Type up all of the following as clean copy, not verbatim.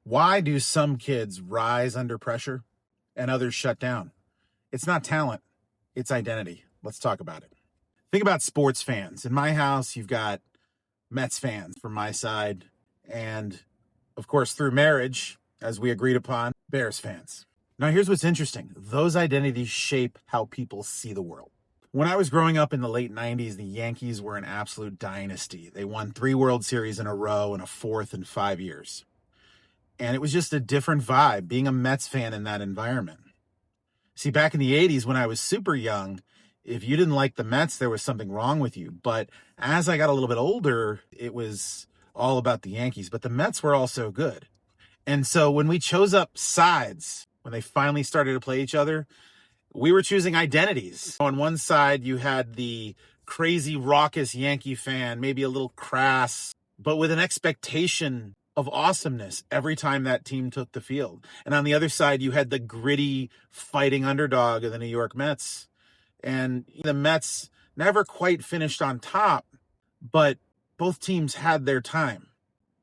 Why do some kids rise under pressure and others shut down? It's not talent, it's identity. Let's talk about it. Think about sports fans. In my house, you've got Mets fans from my side, and of course, through marriage, as we agreed upon, Bears fans. Now, here's what's interesting. Those identities shape how people see the world. When I was growing up in the late 90s, the Yankees were an absolute dynasty. They won 3 World Series in a row and a fourth in 5 years. And it was just a different vibe being a Mets fan in that environment. See, back in the 80s when I was super young, if you didn't like the Mets, there was something wrong with you. But as I got a little bit older, it was all about the Yankees. But the Mets were also good. And so when we chose up sides, when they finally started to play each other, we were choosing identities. On one side, you had the crazy, raucous Yankee fan, maybe a little crass, but with an expectation of awesomeness every time that team took the field. And on the other side, you had the gritty, fighting underdog of the New York Mets. And the Mets never quite finished on top, but both teams had their time.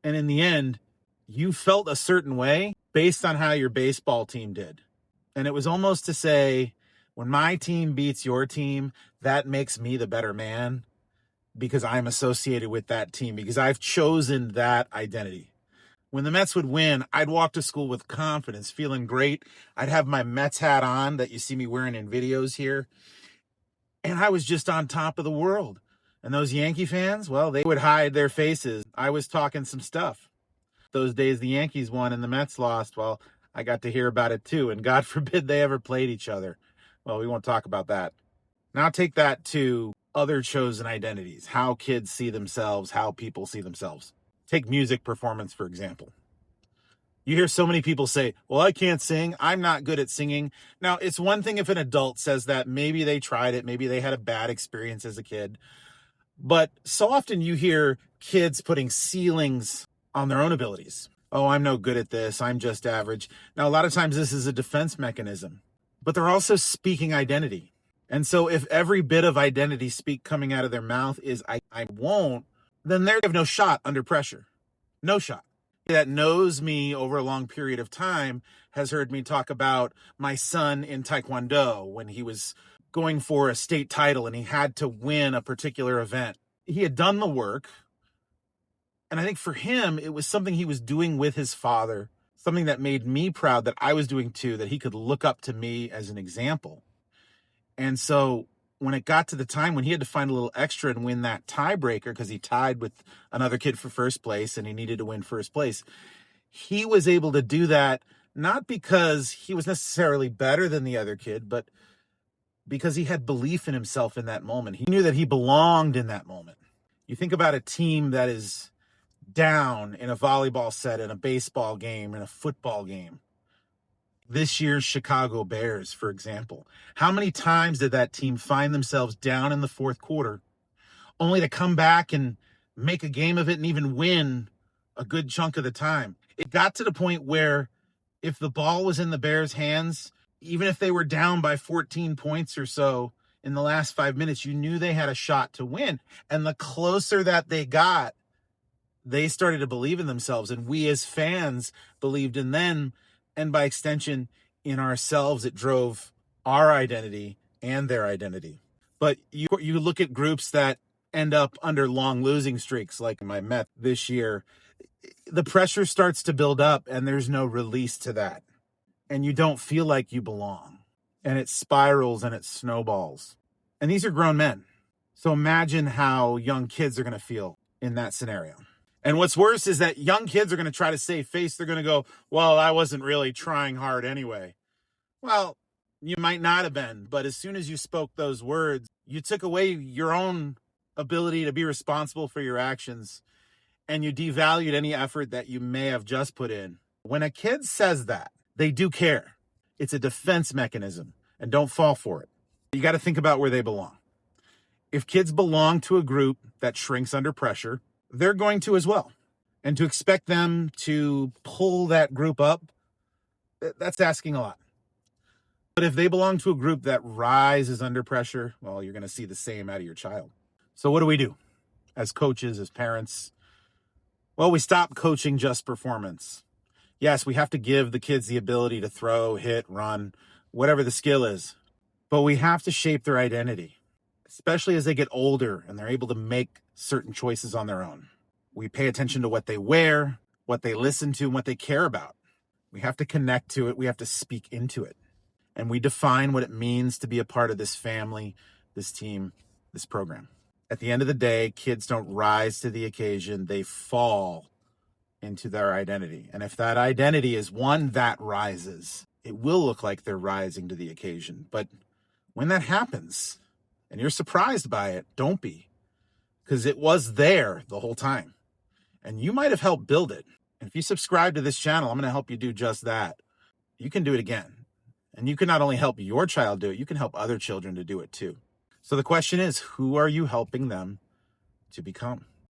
And in the end, you felt a certain way based on how your baseball team did. And it was almost to say, when my team beats your team, that makes me the better man because I'm associated with that team, because I've chosen that identity. When the Mets would win, I'd walk to school with confidence, feeling great. I'd have my Mets hat on that you see me wearing in videos here. And I was just on top of the world. And those Yankee fans, well, they would hide their faces. I was talking some stuff. Those days the Yankees won and the Mets lost, well, I got to hear about it too. And God forbid they ever played each other. Well, we won't talk about that. Now take that to other chosen identities, how kids see themselves, how people see themselves. Take music performance, for example. You hear so many people say, well, I can't sing. I'm not good at singing. Now, it's one thing if an adult says that. Maybe they tried it. Maybe they had a bad experience as a kid. But so often you hear kids putting ceilings on their own abilities. Oh, I'm no good at this. I'm just average. Now, a lot of times this is a defense mechanism, but they're also speaking identity. And so if every bit of identity speak coming out of their mouth is I won't, then they have no shot under pressure. No shot. That knows me over a long period of time has heard me talk about my son in Taekwondo when he was going for a state title and he had to win a particular event. He had done the work. And I think for him, it was something he was doing with his father, something that made me proud that I was doing too, that he could look up to me as an example. And so when it got to the time when he had to find a little extra and win that tiebreaker because he tied with another kid for first place and he needed to win first place, he was able to do that not because he was necessarily better than the other kid, but because he had belief in himself in that moment. He knew that he belonged in that moment. You think about a team that is down in a volleyball set, in a baseball game, in a football game. This year's Chicago Bears, for example. How many times did that team find themselves down in the fourth quarter only to come back and make a game of it and even win a good chunk of the time? It got to the point where if the ball was in the Bears' hands, even if they were down by 14 points or so in the last 5 minutes, you knew they had a shot to win. And the closer that they got, they started to believe in themselves. And we as fans believed in them. And by extension, in ourselves, it drove our identity and their identity. But you look at groups that end up under long losing streaks, like my Mets this year, the pressure starts to build up and there's no release to that. And you don't feel like you belong. And it spirals and it snowballs. And these are grown men. So imagine how young kids are going to feel in that scenario. And what's worse is that young kids are going to try to save face. They're going to go, well, I wasn't really trying hard anyway. Well, you might not have been, but as soon as you spoke those words, you took away your own ability to be responsible for your actions, and you devalued any effort that you may have just put in. When a kid says that, they do care. It's a defense mechanism, and don't fall for it. You got to think about where they belong. If kids belong to a group that shrinks under pressure, they're going to as well. And to expect them to pull that group up, that's asking a lot. But if they belong to a group that rises under pressure, well, you're going to see the same out of your child. So what do we do as coaches, as parents? Well, we stop coaching just performance. Yes, we have to give the kids the ability to throw, hit, run, whatever the skill is, but we have to shape their identity, especially as they get older and they're able to make certain choices on their own. We pay attention to what they wear, what they listen to, and what they care about. We have to connect to it. We have to speak into it. And we define what it means to be a part of this family, this team, this program. At the end of the day, kids don't rise to the occasion. They fall into their identity. And if that identity is one that rises, it will look like they're rising to the occasion. But when that happens and you're surprised by it, don't be, because it was there the whole time. And you might have helped build it. And if you subscribe to this channel, I'm going to help you do just that. You can do it again. And you can not only help your child do it, you can help other children to do it too. So the question is, who are you helping them to become?